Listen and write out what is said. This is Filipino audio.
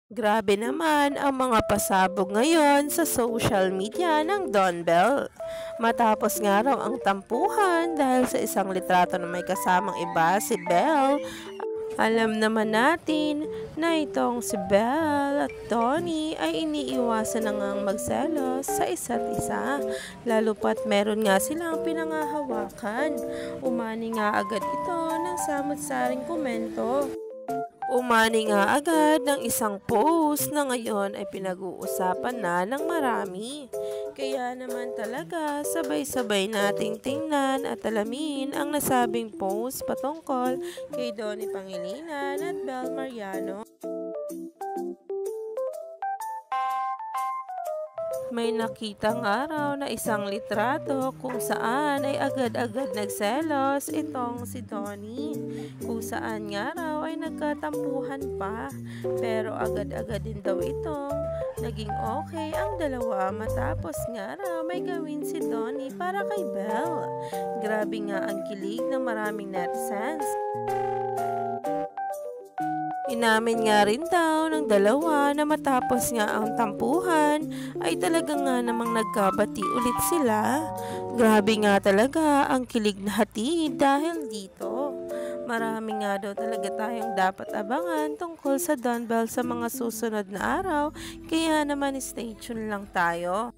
Grabe naman ang mga pasabog ngayon sa social media ng Don Bell. Matapos nga raw ang tampuhan dahil sa isang litrato na may kasamang iba si Belle, alam naman natin na itong si Belle at Tony ay iniiwasan na ngang magselos sa isa't isa, lalo pat meron nga silang pinangahawakan. Umani nga agad ito ng samot-saring komento. Umani nga agad ng isang post na ngayon ay pinag-uusapan na ng marami. Kaya naman talaga sabay-sabay nating tingnan at alamin ang nasabing post patungkol kay Donnie Pangilinan at Bel Mariano. May nakitang araw na isang litrato kung saan ay agad-agad nagselos itong si Donnie. Kung saan nga raw ay nagkatampuhan pa. Pero agad-agad din daw itong naging okay ang dalawa matapos nga raw may gawin si Donnie para kay Belle. Grabe nga ang kilig ng maraming netizens. Inamin nga rin daw ng dalawa na matapos nga ang tampuhan ay talaga nga namang nagkabati ulit sila. Grabe nga talaga ang kilig na hatid dahil dito. Marami nga daw talaga tayong dapat abangan tungkol sa Don Bell sa mga susunod na araw, kaya naman stay tuned lang tayo.